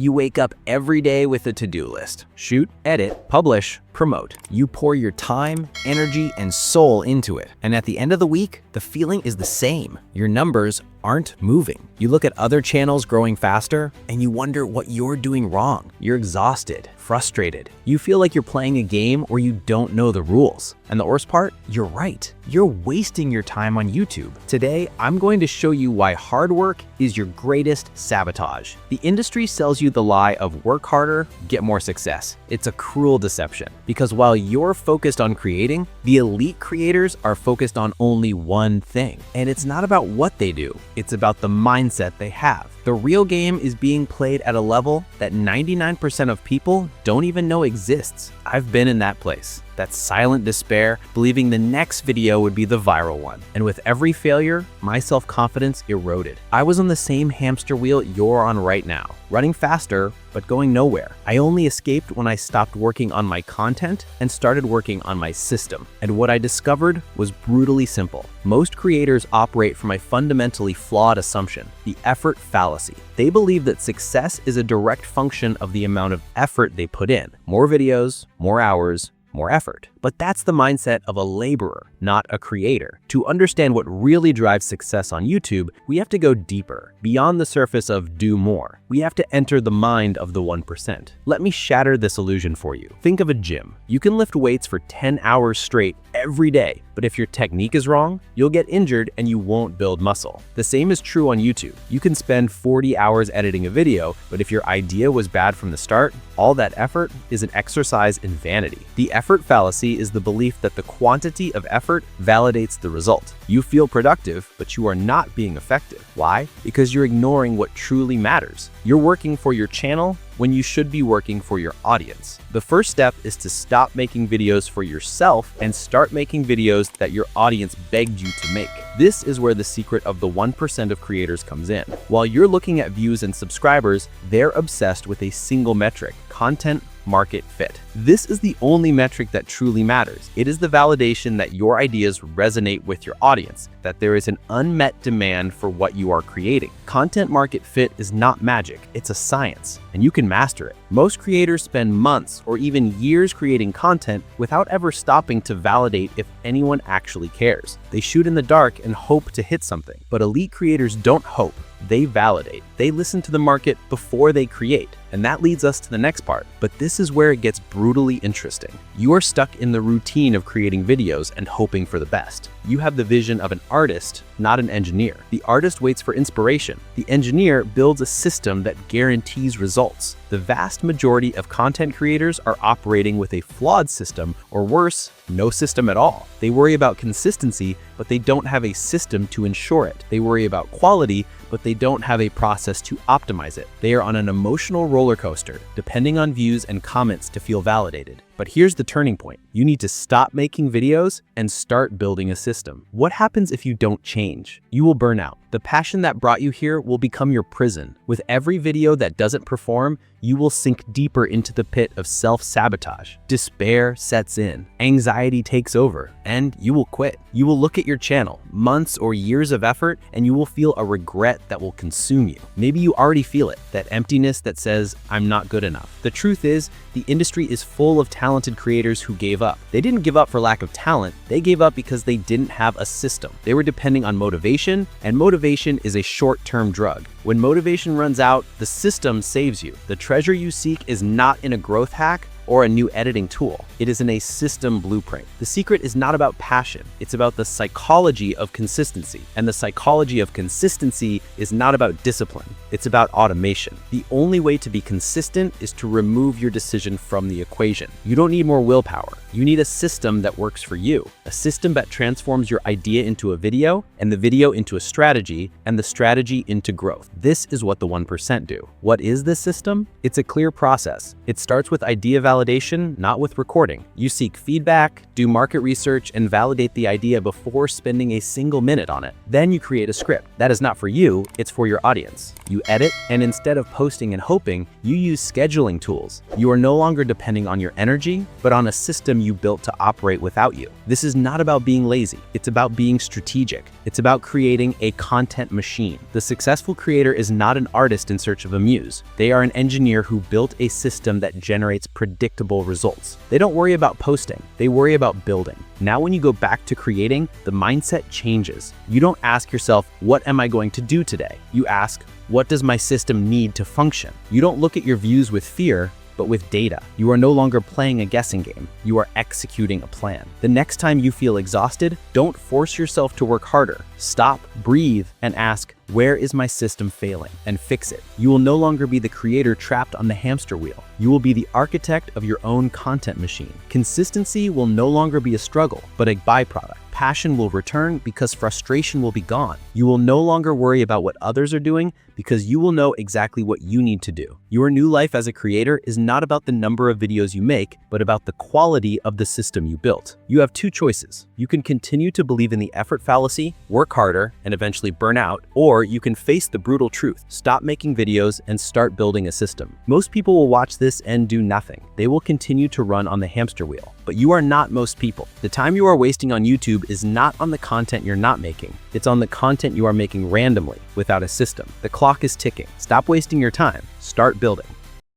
You wake up every day with a to-do list. Shoot, edit, publish, promote. You pour your time, energy, and soul into it. And at the end of the week, the feeling is the same. Your numbers aren't moving. You look at other channels growing faster, and you wonder what you're doing wrong. You're exhausted, frustrated. You feel like you're playing a game where you don't know the rules. And the worst part, you're right. You're wasting your time on YouTube. Today, I'm going to show you why hard work is your greatest sabotage. The industry sells you the lie of work harder, get more success. It's a cruel deception, because while you're focused on creating, the elite creators are focused on only one thing. And it's not about what they do, it's about the mindset they have. The real game is being played at a level that 99% of people don't even know exists. I've been in that place. That silent despair, believing the next video would be the viral one. And with every failure, my self-confidence eroded. I was on the same hamster wheel you're on right now, running faster, but going nowhere. I only escaped when I stopped working on my content and started working on my system. And what I discovered was brutally simple. Most creators operate from a fundamentally flawed assumption, the effort fallacy. They believe that success is a direct function of the amount of effort they put in. More videos, more hours, more effort. But that's the mindset of a laborer, not a creator. To understand what really drives success on YouTube, we have to go deeper, beyond the surface of do more. We have to enter the mind of the 1%. Let me shatter this illusion for you. Think of a gym. You can lift weights for 10 hours straight every day, but if your technique is wrong, you'll get injured and you won't build muscle. The same is true on YouTube. You can spend 40 hours editing a video, but if your idea was bad from the start, all that effort is an exercise in vanity. The effort fallacy is the belief that the quantity of effort validates the result. You feel productive, but you are not being effective. Why? Because you're ignoring what truly matters. You're working for your channel when you should be working for your audience. The first step is to stop making videos for yourself and start making videos that your audience begged you to make. This is where the secret of the 1% of creators comes in. While you're looking at views and subscribers, they're obsessed with a single metric: content market fit. This is the only metric that truly matters. It is the validation that your ideas resonate with your audience, that there is an unmet demand for what you are creating. Content market fit is not magic, it's a science, and you can master it. Most creators spend months or even years creating content without ever stopping to validate if anyone actually cares. They shoot in the dark and hope to hit something. But elite creators don't hope, they validate. They listen to the market before they create. And that leads us to the next part. But this is where it gets brutally interesting. You are stuck in the routine of creating videos and hoping for the best. You have the vision of an artist, not an engineer. The artist waits for inspiration. The engineer builds a system that guarantees results. The vast majority of content creators are operating with a flawed system, or worse, no system at all. They worry about consistency, but they don't have a system to ensure it. They worry about quality, but they don't have a process to optimize it. They are on an emotional roller coaster, depending on views and comments to feel validated. But here's the turning point. You need to stop making videos and start building a system. What happens if you don't change? You will burn out. The passion that brought you here will become your prison. With every video that doesn't perform, you will sink deeper into the pit of self-sabotage. Despair sets in, anxiety takes over, and you will quit. You will look at your channel, months or years of effort, and you will feel a regret that will consume you. Maybe you already feel it, that emptiness that says, I'm not good enough. The truth is, the industry is full of talented creators who gave up. They didn't give up for lack of talent, they gave up because they didn't have a system. They were depending on motivation, and motivation is a short-term drug. When motivation runs out, the system saves you. The treasure you seek is not in a growth hack or a new editing tool. It is in a system blueprint. The secret is not about passion. It's about the psychology of consistency. And the psychology of consistency is not about discipline. It's about automation. The only way to be consistent is to remove your decision from the equation. You don't need more willpower. You need a system that works for you. A system that transforms your idea into a video, and the video into a strategy, and the strategy into growth. This is what the 1% do. What is this system? It's a clear process. It starts with idea validation validation, not with recording. You seek feedback, do market research, and validate the idea before spending a single minute on it. Then you create a script. That is not for you, it's for your audience. You edit, and instead of posting and hoping, you use scheduling tools. You are no longer depending on your energy, but on a system you built to operate without you. This is not about being lazy. It's about being strategic. It's about creating a content machine. The successful creator is not an artist in search of a muse. They are an engineer who built a system that generates predictable results. They don't worry about posting. They worry about building. Now, when you go back to creating, the mindset changes. You don't ask yourself, what am I going to do today? You ask, what does my system need to function? You don't look at your views with fear, but with data. You are no longer playing a guessing game. You are executing a plan. The next time you feel exhausted, don't force yourself to work harder. Stop, breathe, and ask, where is my system failing? And fix it. You will no longer be the creator trapped on the hamster wheel. You will be the architect of your own content machine. Consistency will no longer be a struggle, but a byproduct. Passion will return because frustration will be gone. You will no longer worry about what others are doing because you will know exactly what you need to do. Your new life as a creator is not about the number of videos you make, but about the quality of the system you built. You have two choices. You can continue to believe in the effort fallacy, work harder, and eventually burn out, or you can face the brutal truth. Stop making videos and start building a system. Most people will watch this and do nothing. They will continue to run on the hamster wheel. But you are not most people. The time you are wasting on YouTube is not on the content you're not making. It's on the content you are making randomly, without a system. The clock is ticking. Stop wasting your time. Start building.